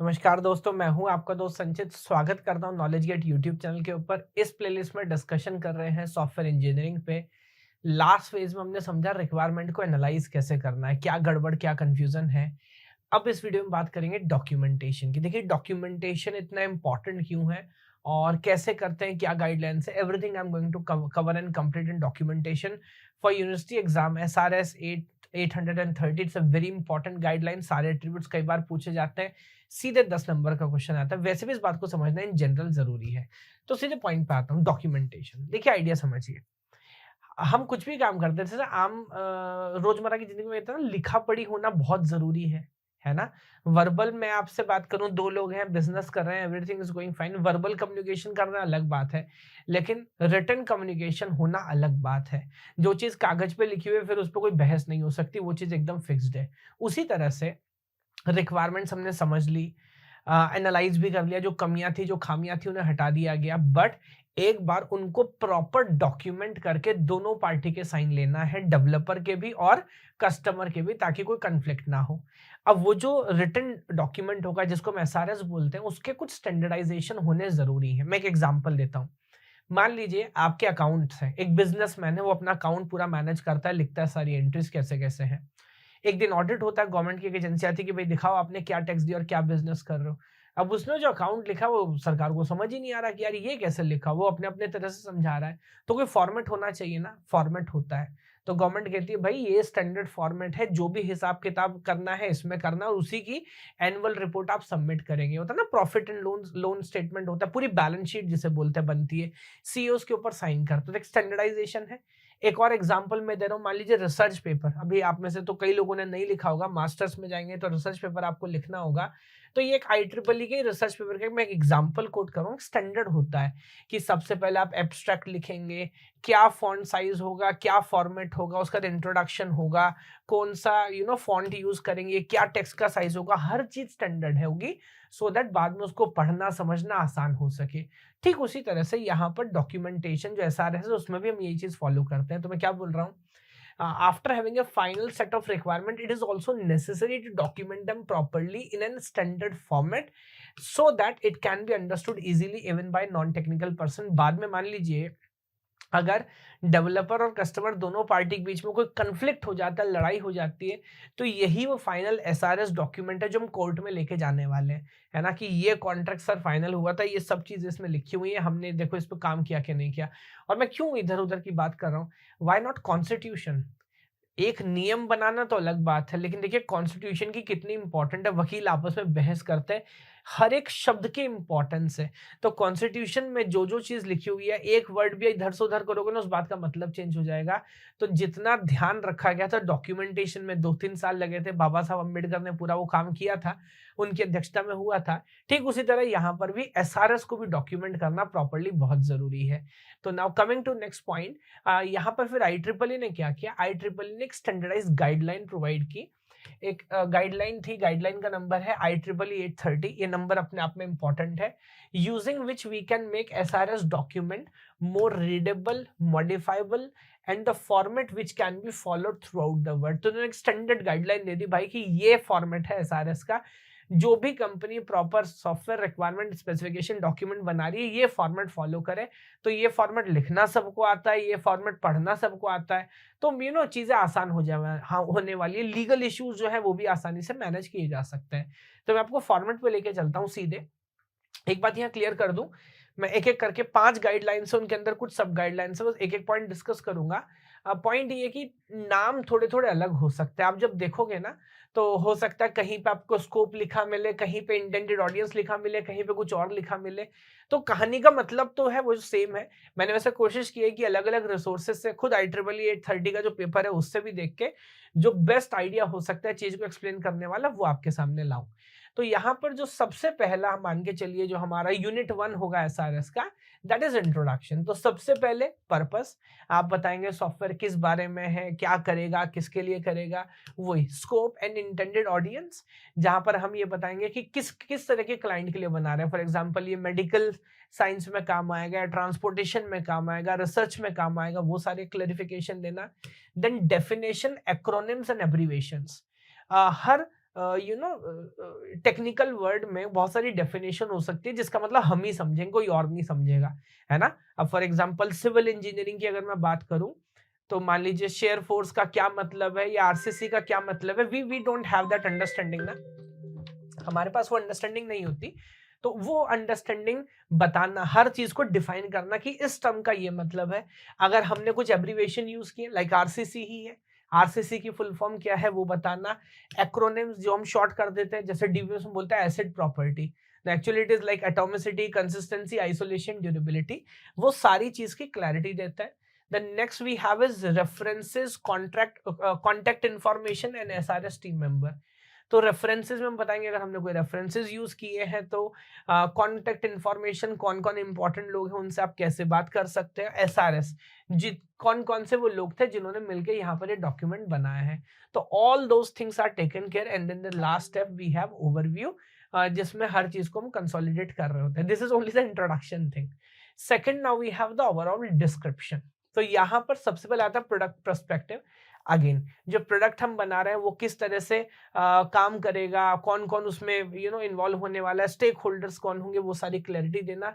नमस्कार दोस्तों, मैं हूं आपका दोस्त संचित। स्वागत करता हूं नॉलेज गेट यूट्यूब चैनल के ऊपर। इस प्लेलिस्ट में डिस्कशन कर रहे हैं सॉफ्टवेयर इंजीनियरिंग पे। लास्ट फेज में हमने समझा रिक्वायरमेंट को एनालाइज कैसे करना है, क्या गड़बड़ क्या कंफ्यूजन है। अब इस वीडियो में बात करेंगे डॉक्यूमेंटेशन की। देखिए डॉक्यूमेंटेशन इतना इंपॉर्टेंट क्यों है और कैसे करते हैं, क्या गाइडलाइंस है, everything I am going to cover and complete in documentation for university exam SRS 830। It's a very important guideline. सारे एट्रीब्यूट्स कई बार पूछे जाते हैं, सीधे 10 नंबर का क्वेश्चन आता है। वैसे भी इस बात को समझना इन जनरल जरूरी है। तो सीधे पॉइंट पे आता हूँ, डॉक्यूमेंटेशन। देखिए आइडिया समझिए, हम कुछ भी काम करते हैं जैसे आम रोजमर्रा की जिंदगी में कहते हैं ना, लिखा पढ़ी होना बहुत जरूरी है ना। वर्बल मैं आपसे बात करूं, दो लोग हैं बिजनेस कर रहे हैं, everything is going fine, verbal communication करना अलग बात है, लेकिन रिटन कम्युनिकेशन होना अलग बात है। जो चीज कागज पे लिखी हुई है फिर उस पर कोई बहस नहीं हो सकती, वो चीज एकदम फिक्स्ड है। उसी तरह से रिक्वायरमेंट्स हमने समझ ली, एनालाइज भी कर लिया, जो कमियां थी जो खामियां थी उन्हें हटा दिया गया, बट एक बार उनको प्रॉपर डॉक्यूमेंट करके दोनों पार्टी के साइन लेना है, डेवलपर के भी और कस्टमर के भी, ताकि कोई कंफ्लिक्ट ना हो। अब वो जो रिटन डॉक्यूमेंट होगा जिसको हम एसआरएस बोलते हैं, उसके कुछ स्टैंडर्डाइजेशन होने जरूरी है। मैं एक एग्जांपल देता हूँ। मान लीजिए आपके अकाउंट्स हैं, एक बिजनेसमैन है, वो अपना अकाउंट पूरा मैनेज करता है, लिखता है सारी एंट्रीज कैसे कैसे हैं। एक दिन ऑडिट होता है, गवर्नमेंट की एक एजेंसी आती है कि भाई दिखाओ आपने क्या टैक्स दिया और क्या बिजनेस कर रहे हो। अब उसने जो अकाउंट लिखा वो सरकार को समझ ही नहीं आ रहा कि यार ये कैसे लिखा, वो अपने अपने तरह से समझा रहा है। तो कोई फॉर्मेट होना चाहिए ना, फॉर्मेट होता है। तो गवर्नमेंट कहती है भाई ये स्टैंडर्ड फॉर्मेट है, जो भी हिसाब किताब करना है इसमें करना, और उसी की एनुअल रिपोर्ट आप सबमिट करेंगे। होता है ना, profit and loan loan statement होता है, पूरी बैलेंस शीट जिसे बोलते हैं बनती है, सीईओ के ऊपर साइन करते हैं। एक स्टैंडर्डाइजेशन है। एक और एग्जांपल मैं दे रहा हूँ, मान लीजिए रिसर्च पेपर। अभी आप में से तो कई लोगों ने नहीं लिखा होगा, मास्टर्स में जाएंगे तो रिसर्च पेपर आपको लिखना होगा। तो ये एक IEEE के रिसर्च पेपर का मैं एक एग्जांपल कोट करूँ, स्टैंडर्ड होता है कि सबसे पहले आप एब्स्ट्रैक्ट लिखेंगे, क्या फॉन्ट साइज होगा, क्या फॉर्मेट होगा, उसका इंट्रोडक्शन होगा, कौन सा फॉन्ट यूज करेंगे, क्या टेक्स्ट का साइज होगा, हर चीज स्टैंडर्ड है होगी, सो दैट बाद में उसको पढ़ना समझना आसान हो सके। ठीक उसी तरह से यहाँ पर डॉक्यूमेंटेशन जो SRS है उसमें भी हम यही चीज फॉलो करते हैं। तो मैं क्या बोल रहा हूँ, after having a final set of requirement, it is also necessary to document them properly in a standard format so that it can be understood easily even by non-technical person। बाद में मान लीजिए अगर डेवलपर और customer दोनों party के बीच में कोई कंफ्लिक्ट हो जाता है, लड़ाई हो जाती है, तो यही वो फाइनल एसआरएस डॉक्यूमेंट है जो हम कोर्ट में लेके जाने वाले हैं। है ना, कि ये कॉन्ट्रैक्ट सर फाइनल हुआ था, ये सब चीजें इसमें लिखी हुई है, हमने देखो इस पर काम किया कि नहीं किया। और मैं क्यों इधर उधर की बात कर रहा हूँ, व्हाई नॉट कॉन्स्टिट्यूशन। एक नियम बनाना तो अलग बात है, लेकिन देखिए कॉन्स्टिट्यूशन की कितनी इंपॉर्टेंट है, वकील आपस में बहस करते हैं, हर एक शब्द की इंपॉर्टेंस है। तो कॉन्स्टिट्यूशन में जो जो चीज लिखी हुई है, एक वर्ड भी इधर से उधर करोगे ना, उस बात का मतलब चेंज हो जाएगा। तो जितना ध्यान रखा गया था डॉक्यूमेंटेशन में, 2-3 साल लगे थे, बाबा साहब अम्बेडकर ने पूरा वो काम किया था, उनकी अध्यक्षता में हुआ था। ठीक उसी तरह यहाँ पर भी एसआरएस को भी डॉक्यूमेंट करना प्रॉपरली बहुत जरूरी है। तो now coming to next point, यहाँ पर फिर IEEE ने क्या किया, IEEE ने एक स्टैंडर्डाइज गाइडलाइन प्रोवाइड की। एक गाइडलाइन थी, गाइडलाइन का नंबर है IEEE 830। ये नंबर अपने आप में इंपॉर्टेंट है। Using which we can make SRS document more readable, modifiable and the format which can be followed throughout the world. तो उन्होंने एक स्टैंडर्ड गाइडलाइन दे दी भाई कि ये फॉर्मेट है एसआरएस का, जो भी company proper software requirement specification document बना रही है ये फॉर्मेट फॉलो करे। तो ये फॉर्मेट लिखना सबको आता है, ये फॉर्मेट पढ़ना सबको आता है, तो चीजें आसान हो जाए, हाँ होने वाली है। लीगल इश्यूज जो है वो भी आसानी से मैनेज किए जा सकते हैं। तो मैं आपको फॉर्मेट पे लेके चलता हूँ सीधे। एक बात यहाँ क्लियर कर दूं, मैं एक एक करके 5 गाइडलाइंस है, उनके अंदर कुछ सब गाइडलाइंस है, बस एक एक पॉइंट डिस्कस करूंगा। पॉइंट ये कि नाम थोड़े थोड़े अलग हो सकते हैं, आप जब देखोगे ना तो हो सकता है कहीं पे आपको स्कोप लिखा मिले, कहीं पे इंटेंडेड ऑडियंस लिखा मिले, कहीं पे कुछ और लिखा मिले। तो कहानी का मतलब तो है वो सेम है। मैंने वैसे कोशिश की है कि अलग अलग रिसोर्सेज से, खुद IEEE 830 का जो पेपर है उससे भी देख के जो बेस्ट आइडिया हो सकता है चीज को एक्सप्लेन करने वाला, वो आपके सामने लाऊं। तो यहाँ पर जो सबसे पहला मान के चलिए जो हमारा यूनिट 1 होगा एसआरएस का, दैट इज इंट्रोडक्शन। तो सबसे पहले पर्पस, आप बताएंगे सॉफ्टवेयर किस बारे में है, क्या करेगा, किसके लिए करेगा। वही स्कोप एंड इंटेंडेड ऑडियंस, जहां पर हम ये बताएंगे कि किस किस तरह के क्लाइंट के लिए बना रहे हैं। फॉर एग्जांपल ये मेडिकल साइंस में काम आएगा, ट्रांसपोर्टेशन में काम आएगा, रिसर्च में काम आएगा, वो सारे क्लैरिफिकेशन देना। Then definition, acronyms and abbreviations. हर टेक्निकल वर्ड में बहुत सारी डेफिनेशन हो सकती है जिसका मतलब हम ही समझेंगे, कोई और नहीं समझेगा, है ना। अब फॉर एग्जांपल सिविल इंजीनियरिंग की अगर मैं बात करूं, तो मान लीजिए शेयर फोर्स का क्या मतलब है या आरसीसी का क्या मतलब है, we don't have that understanding ना, हमारे पास वो अंडरस्टैंडिंग नहीं होती। तो वो अंडरस्टैंडिंग बताना, हर चीज को डिफाइन करना कि इस टर्म का ये मतलब है। अगर हमने कुछ एब्रीवेशन यूज किए लाइक आरसीसी ही है, आरसीसी की फुल फॉर्म क्या है वो बताना। एक्रोनिम्स जो हम शॉर्ट कर देते हैं, जैसे डीवीएस में बोलता है acid property, actually it is like atomicity, consistency, isolation, durability, वो सारी चीज की क्लैरिटी देता है। The next we have is references, contact information and SRS team member. तो रेफरेंसेस में हम बताएंगे, अगर हमने कोई रेफरेंसेस यूज किए हैं तो कॉन्टेक्ट इन्फॉर्मेशन, कौन कौन इंपॉर्टेंट लोग हैं उनसे आप कैसे बात कर सकते हैं। एसआरएस, कौन कौन से वो लोग थे जिन्होंने मिलकर यहाँ पर ये डॉक्यूमेंट बनाया है। तो all those things are taken care and then the last step we have overview, जिसमें हर चीज को हम कंसोलिडेट कर रहे होते हैं। This is only the introduction thing. Second, now we have the overall description. तो यहाँ पर सबसे पहले आता है प्रोडक्ट पर्सपेक्टिव। अगेन, जो प्रोडक्ट हम बना रहे हैं वो किस तरह से काम करेगा, कौन कौन उसमें इन्वॉल्व होने वाला है, स्टेक होल्डर्स कौन होंगे, वो सारी क्लैरिटी देना।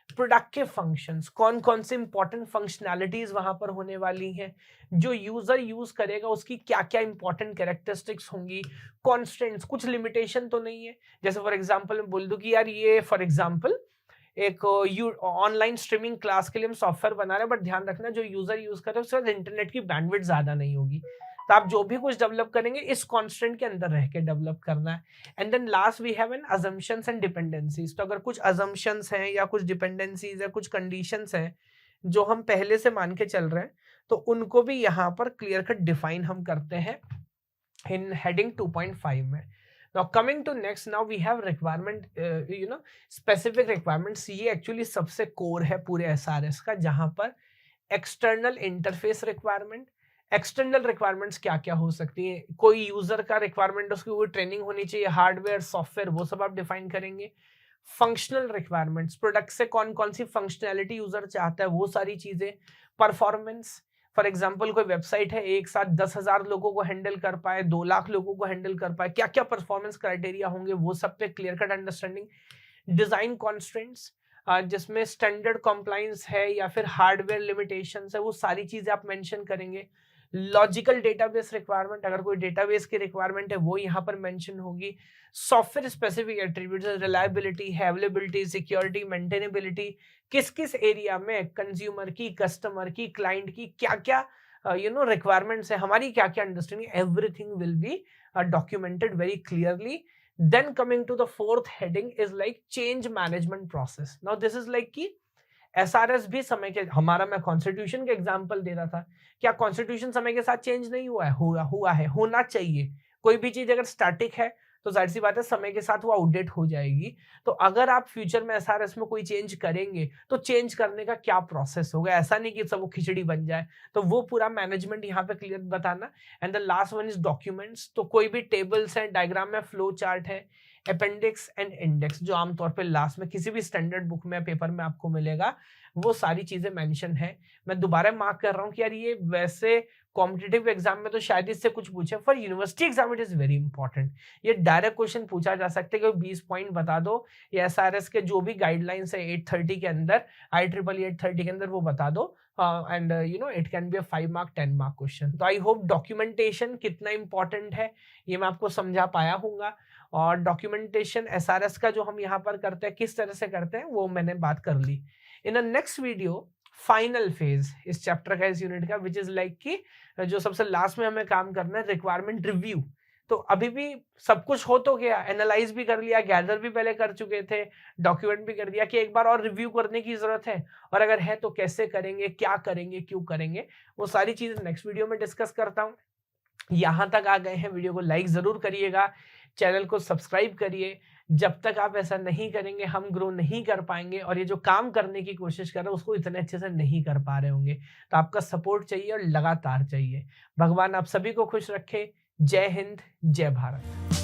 प्रोडक्ट के फंक्शंस, कौन कौन से इंपॉर्टेंट फंक्शनैलिटीज वहां पर होने वाली हैं, जो यूजर यूज करेगा उसकी क्या क्या इंपॉर्टेंट कैरेक्टरिस्टिक्स होंगी, कॉन्स्टेंट्स, कुछ लिमिटेशन तो नहीं है। जैसे फॉर एग्जाम्पल मैं बोल दूं कि यार ये फॉर एग्जाम्पल एक ऑनलाइन स्ट्रीमिंग क्लास के लिए हम सॉफ्टवेयर बना रहे हैं, बट ध्यान रखना जो यूजर यूज कर रहे हैं उसके बाद इंटरनेट की बैंडविड्थ ज्यादा नहीं होगी। तो आप जो भी कुछ डेवलप करेंगे इस कांस्टेंट के अंदर रह के डेवलप करना है। And then last we have an assumptions and dependencies. तो अगर कुछ अजम्पशंस हैं या कुछ डिपेंडेंसीज है, कुछ कंडीशंस हैं जो हम पहले से मान के चल रहे हैं, तो उनको भी यहाँ पर क्लियर कट डिफाइन हम करते हैं इन हेडिंग 2.5 में। Now coming to next, now we have requirement, specific requirements। ये एक्चुअली सबसे कोर है पूरे एसआरएस का, जहां पर external interface requirement, external requirements क्या क्या हो सकती है, कोई यूजर का रिक्वायरमेंट, उसकी कोई ट्रेनिंग होनी चाहिए, हार्डवेयर सॉफ्टवेयर, वो सब आप डिफाइन करेंगे। फंक्शनल रिक्वायरमेंट्स, प्रोडक्ट से कौन कौन सी फंक्शनैलिटी यूजर चाहता है, वो सारी चीजें। परफॉर्मेंस, फॉर एग्जाम्पल कोई वेबसाइट है एक साथ 10,000 लोगों को हैंडल कर पाए, 2 लाख लोगों को हैंडल कर पाए, क्या क्या परफॉर्मेंस क्राइटेरिया होंगे, वो सब पे clear cut understanding. Design constraints, जिसमें स्टैंडर्ड कॉम्प्लायंस है या फिर हार्डवेयर लिमिटेशंस है, वो सारी चीजें आप मेंशन करेंगे। लॉजिकल डेटाबेस रिक्वायरमेंट, अगर कोई डेटाबेस की रिक्वायरमेंट है वो यहाँ पर मेंशन होगी। Software specific attributes, reliability, availability, security, maintainability, किस किस एरिया में कंज्यूमर की, कस्टमर की, क्लाइंट की क्या क्या रिक्वायरमेंट्स है, हमारी क्या क्या understanding, everything will be documented very clearly. Then coming to the fourth heading is like change management process. Now this is like कि एसआरएस भी समय के, हमारा मैं कॉन्स्टिट्यूशन के एग्जांपल दे रहा था, क्या कॉन्स्टिट्यूशन समय के साथ चेंज नहीं हुआ है? हुआ है, होना चाहिए। कोई भी चीज अगर स्टैटिक है तो जाहिर सी बात है समय के साथ वो आउटडेट हो जाएगी। तो अगर आप फ्यूचर में एसआरएस में कोई चेंज करेंगे तो चेंज करने का क्या प्रोसेस होगा, ऐसा नहीं कि सब वो खिचड़ी बन जाए, तो वो पूरा मैनेजमेंट यहाँ पे क्लियर बताना। And the last one is documents. तो कोई भी टेबल्स हैं, डायग्राम में, फ्लो चार्ट है, अपेंडिक्स एंड इंडेक्स, जो आमतौर पे लास्ट में किसी भी स्टैंडर्ड बुक में, पेपर में आपको मिलेगा, वो सारी चीजें मेंशन है। मैं दोबारा मार्क कर रहा हूँ कि यार ये वैसे कॉम्पिटिटिव एग्जाम में तो शायद इससे कुछ पूछे, for university exam it is very important. ये डायरेक्ट क्वेश्चन पूछा जा सकता है कि 20 पॉइंट बता दो, या एसआरएस के जो भी गाइडलाइंस है 830 के अंदर, IEEE 830 के अंदर वो बता दो, and it can be a 5 mark 10 mark question. तो आई होप डॉक्यूमेंटेशन कितना इंपॉर्टेंट है ये मैं आपको समझा पाया हूँगा। और डॉक्यूमेंटेशन एसआरएस का जो हम यहाँ पर करते हैं, किस तरह से करते हैं, वो मैंने बात कर ली। In a next video final phase इस चैप्टर का, इस यूनिट का, विच इज लाइक कि जो सबसे लास्ट में हमें काम करना है, रिक्वायरमेंट रिव्यू। तो अभी भी सब कुछ हो तो गया, एनालाइज भी कर लिया, गैदर भी पहले कर चुके थे, डॉक्यूमेंट भी कर दिया, कि एक बार और रिव्यू करने की जरूरत है, और अगर है तो कैसे करेंगे, क्या करेंगे, क्यों करेंगे, वो सारी चीजें नेक्स्ट वीडियो में डिस्कस करता हूँ। यहाँ तक आ गए हैं, वीडियो को लाइक जरूर करिएगा, चैनल को सब्सक्राइब करिए। जब तक आप ऐसा नहीं करेंगे हम ग्रो नहीं कर पाएंगे, और ये जो काम करने की कोशिश कर रहे हैं उसको इतने अच्छे से नहीं कर पा रहे होंगे। तो आपका सपोर्ट चाहिए और लगातार चाहिए। भगवान आप सभी को खुश रखे। जय हिंद, जय भारत।